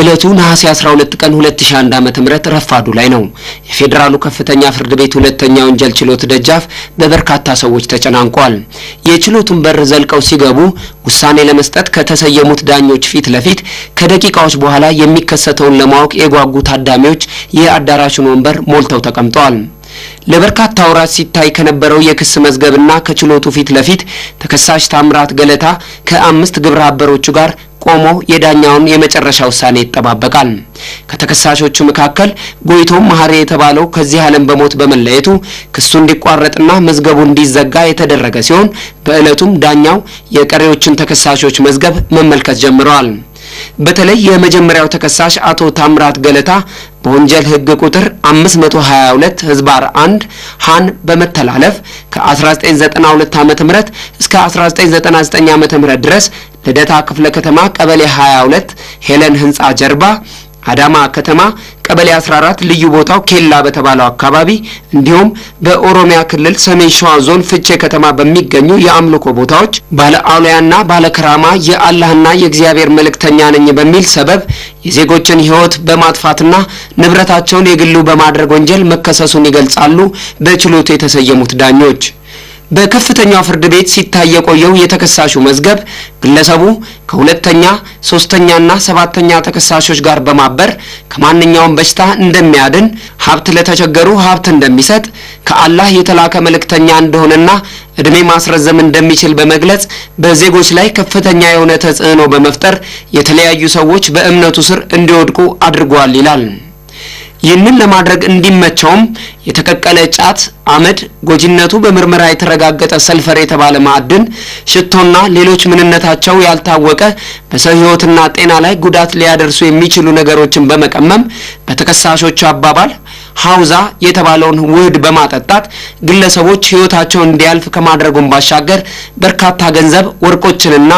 እለቱ ነሐሴ 12 ቀን 2001 ዓ.ም ረፋዱ ላይ ነው። የፌደራሉ ከፍተኛ ፍርድ ቤት ሁለተኛ ወንጀል ችሎት ደጃፍ በበርካታ ሰዎች ተጨናንቋል። የችሎቱን በር ዘልቀው ሲገቡ ውሳኔ ለመስጠት ከተሰየሙት ዳኞች ፊት ለፊት ከደቂቃዎች በኋላ የሚከሰተውን ለማወቅ የጓጉ ታዳሚዎች የአዳራሹን ወንበር ሞልተው ተቀምጠዋል። ለበርካታ ወራት ሲታይ ከነበረው የክስ መዝገብና ከችሎቱ ፊት ለፊት ተከሳሽ ታምራት ገለታ ከአምስት ግብረ አበሮቹ ጋር ቆሞ የዳኛውን የመጨረሻ ውሳኔ ይጠባበቃል። ከተከሳሾቹ መካከል ጎይቶም ማህሪ የተባለው ከዚህ ዓለም በሞት በመለየቱ ክሱ እንዲቋረጥና መዝገቡ እንዲዘጋ የተደረገ ሲሆን በእለቱም ዳኛው የቀሪዎችን ተከሳሾች መዝገብ መመልከት ጀምረዋል። በተለይ የመጀመሪያው ተከሳሽ አቶ ታምራት ገለታ በወንጀል ህግ ቁጥር 522 ህዝባር 1 ሃን በመተላለፍ ከ1992 ዓ.ም እስከ 1999 ዓ.ም ድረስ ልደታ ክፍለ ከተማ ቀበሌ 22 ሄለን ህንጻ ጀርባ አዳማ ከተማ ቀበሌ 14 ልዩ ቦታው ኬላ በተባለው አካባቢ እንዲሁም በኦሮሚያ ክልል ሰሜን ሸዋ ዞን ፍቼ ከተማ በሚገኙ የአምልኮ ቦታዎች ባለ አውሊያና ባለ ከራማ የአላህና የእግዚአብሔር መልእክተኛ ነኝ በሚል ሰበብ የዜጎችን ህይወት በማጥፋትና ንብረታቸውን የግሉ በማድረግ ወንጀል መከሰሱን ይገልጻሉ በችሎቱ የተሰየሙት ዳኞች። በከፍተኛው ፍርድ ቤት ሲታይ የቆየው የተከሳሹ መዝገብ ግለሰቡ ከሁለተኛ፣ ሶስተኛና ሰባተኛ ተከሳሾች ጋር በማበር ከማንኛውም በሽታ እንደሚያድን፣ ሀብት ለተቸገሩ ሀብት እንደሚሰጥ፣ ከአላህ የተላከ መልእክተኛ እንደሆነና እድሜ ማስረዘም እንደሚችል በመግለጽ በዜጎች ላይ ከፍተኛ የሆነ ተጽዕኖ በመፍጠር የተለያዩ ሰዎች በእምነቱ ስር እንዲወድቁ አድርጓል ይላል። ይህንን ለማድረግ እንዲመቸውም የተቀቀለ ጫት፣ አመድ፣ ጎጂነቱ በምርመራ የተረጋገጠ ሰልፈር የተባለ ማዕድን፣ ሽቶና ሌሎች ምንነታቸው ያልታወቀ በሰው ህይወትና ጤና ላይ ጉዳት ሊያደርሱ የሚችሉ ነገሮችን በመቀመም በተከሳሾቹ አባባል ሐውዛ የተባለውን ውህድ በማጠጣት ግለሰቦች ህይወታቸው እንዲያልፍ ከማድረጉም ባሻገር በርካታ ገንዘብ፣ ወርቆችንና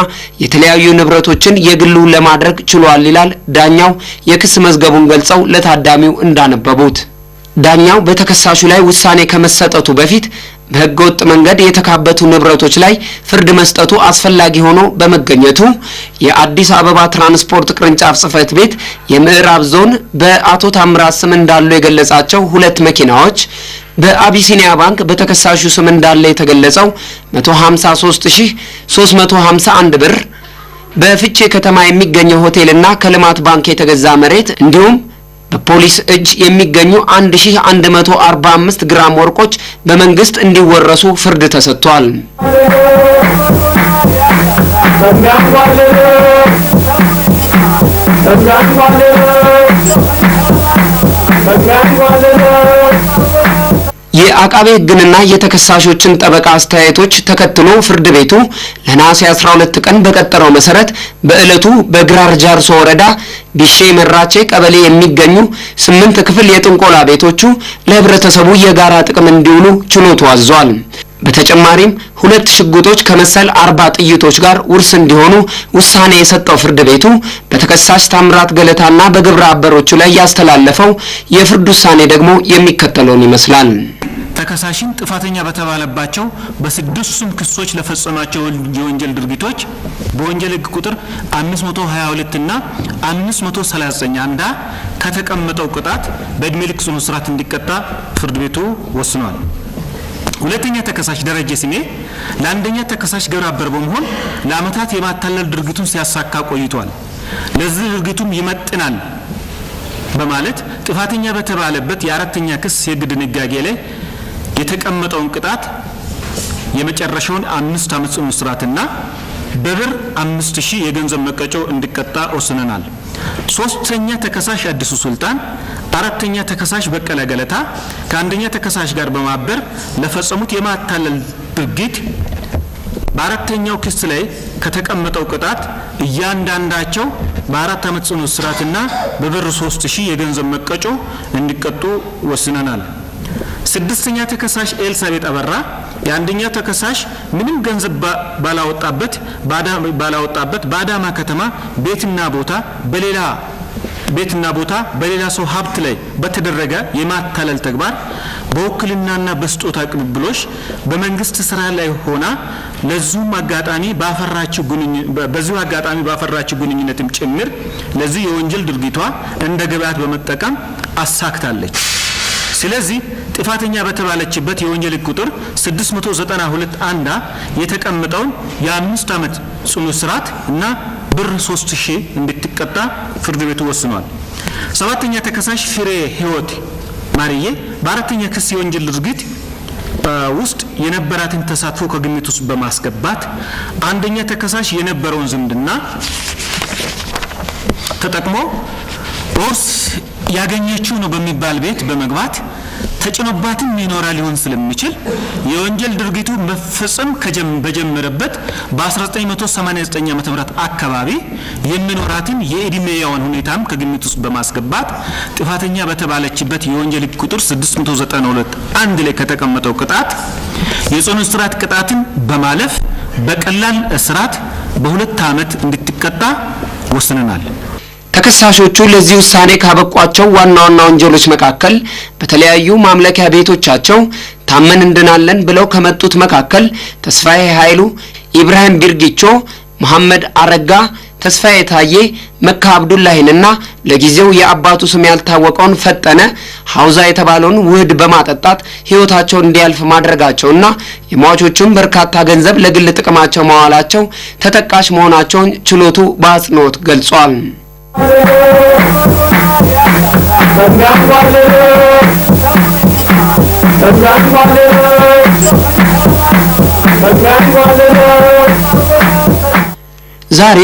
የተለያዩ ንብረቶችን የግሉ ለማድረግ ችሏል ይላል ዳኛው የክስ መዝገቡን ገልጸው ለታዳሚው እንዳነበቡት። ዳኛው በተከሳሹ ላይ ውሳኔ ከመሰጠቱ በፊት በህገወጥ መንገድ የተካበቱ ንብረቶች ላይ ፍርድ መስጠቱ አስፈላጊ ሆኖ በመገኘቱ የአዲስ አበባ ትራንስፖርት ቅርንጫፍ ጽህፈት ቤት የምዕራብ ዞን በአቶ ታምራት ስም እንዳሉ የገለጻቸው 2 መኪናዎች፣ በአቢሲኒያ ባንክ በተከሳሹ ስም እንዳለ የተገለጸው 153351 ብር፣ በፍቼ ከተማ የሚገኘው ሆቴልና ከልማት ባንክ የተገዛ መሬት እንዲሁም በፖሊስ እጅ የሚገኙ 1145 ግራም ወርቆች በመንግስት እንዲወረሱ ፍርድ ተሰጥቷል። የአቃቤ ህግንና የተከሳሾችን ጠበቃ አስተያየቶች ተከትሎ ፍርድ ቤቱ ለነሐሴ 12 ቀን በቀጠረው መሰረት በእለቱ በግራር ጃርሶ ወረዳ ቢሼ መራቼ ቀበሌ የሚገኙ 8 ክፍል የጥንቆላ ቤቶቹ ለህብረተሰቡ የጋራ ጥቅም እንዲውሉ ችሎቱ አዟል። በተጨማሪም 2 ሽጉጦች ከመሰል 40 ጥይቶች ጋር ውርስ እንዲሆኑ ውሳኔ የሰጠው ፍርድ ቤቱ በተከሳሽ ታምራት ገለታና በግብረ አበሮቹ ላይ ያስተላለፈው የፍርድ ውሳኔ ደግሞ የሚከተለውን ይመስላል። ተከሳሽን ጥፋተኛ በተባለባቸው በስድስቱም ክሶች ለፈጸማቸው የወንጀል ድርጊቶች በወንጀል ህግ ቁጥር 522 እና 539 አንዳ ከተቀመጠው ቅጣት በእድሜ ልክ ጽኑ እስራት እንዲቀጣ ፍርድ ቤቱ ወስኗል። ሁለተኛ ተከሳሽ ደረጀ ስሜ ለአንደኛ ተከሳሽ ግብረ አበር በመሆን ለአመታት የማታለል ድርጊቱን ሲያሳካ ቆይቷል። ለዚህ ድርጊቱም ይመጥናል በማለት ጥፋተኛ በተባለበት የአራተኛ ክስ የህግ ድንጋጌ ላይ የተቀመጠውን ቅጣት የመጨረሻውን 5 ዓመት ጽኑ እስራትና በብር 5000 የገንዘብ መቀጮ እንዲቀጣ ወስነናል። ሶስተኛ ተከሳሽ አዲሱ ሱልጣን፣ አራተኛ ተከሳሽ በቀለ ገለታ ከአንደኛ ተከሳሽ ጋር በማበር ለፈጸሙት የማታለል ድርጊት በአራተኛው ክስ ላይ ከተቀመጠው ቅጣት እያንዳንዳቸው በ4 ዓመት ጽኑ እስራትና በብር 3000 የገንዘብ መቀጮ እንዲቀጡ ወስነናል። ስድስተኛ ተከሳሽ ኤልሳቤጥ አበራ የአንደኛ ተከሳሽ ምንም ገንዘብ ባላወጣበት በአዳማ ከተማ ቤትና ቦታ በሌላ ሰው ሀብት ላይ በተደረገ የማታለል ተግባር በውክልናና በስጦታ ቅብብሎሽ በመንግስት ስራ ላይ ሆና ለዚሁ አጋጣሚ ባፈራችው ግንኙነትም ጭምር ለዚህ የወንጀል ድርጊቷ እንደ ግብዓት በመጠቀም አሳክታለች። ስለዚህ ጥፋተኛ በተባለችበት የወንጀል ቁጥር 692 አንዳ የተቀመጠውን የ5 ዓመት ጽኑ እስራት እና ብር 3000 እንድትቀጣ ፍርድ ቤቱ ወስኗል። ሰባተኛ ተከሳሽ ፍሬ ህይወት ማርዬ በአራተኛ ክስ የወንጀል ድርጊት ውስጥ የነበራትን ተሳትፎ ከግምት ውስጥ በማስገባት አንደኛ ተከሳሽ የነበረውን ዝምድና ተጠቅሞ ኦርስ ያገኘችው ነው በሚባል ቤት በመግባት ተጭኖባትም ይኖራ ሊሆን ስለሚችል የወንጀል ድርጊቱ መፈጸም በጀመረበት በ1989 ዓ.ም አካባቢ የሚኖራትን የእድሜያውን ሁኔታም ከግምት ውስጥ በማስገባት ጥፋተኛ በተባለችበት የወንጀል ቁጥር 692 አንድ ላይ ከተቀመጠው ቅጣት የጽኑ እስራት ቅጣትን በማለፍ በቀላል እስራት በ2 ዓመት እንድትቀጣ ወስነናል። ተከሳሾቹ ለዚህ ውሳኔ ካበቋቸው ዋና ወንጀሎች መካከል በተለያዩ ማምለኪያ ቤቶቻቸው ታመን እንድናለን ብለው ከመጡት መካከል ተስፋዬ ኃይሉ፣ ኢብራሂም ቢርጊቾ፣ መሐመድ አረጋ፣ ተስፋዬ ታዬ፣ መካ አብዱላሂንና ለጊዜው የአባቱ ስም ያልታወቀውን ፈጠነ ሐውዛ የተባለውን ውህድ በማጠጣት ህይወታቸው እንዲያልፍ ማድረጋቸውና የሟቾቹም በርካታ ገንዘብ ለግል ጥቅማቸው ማዋላቸው ተጠቃሽ መሆናቸውን ችሎቱ በአጽንኦት ገልጿል። ዛሬ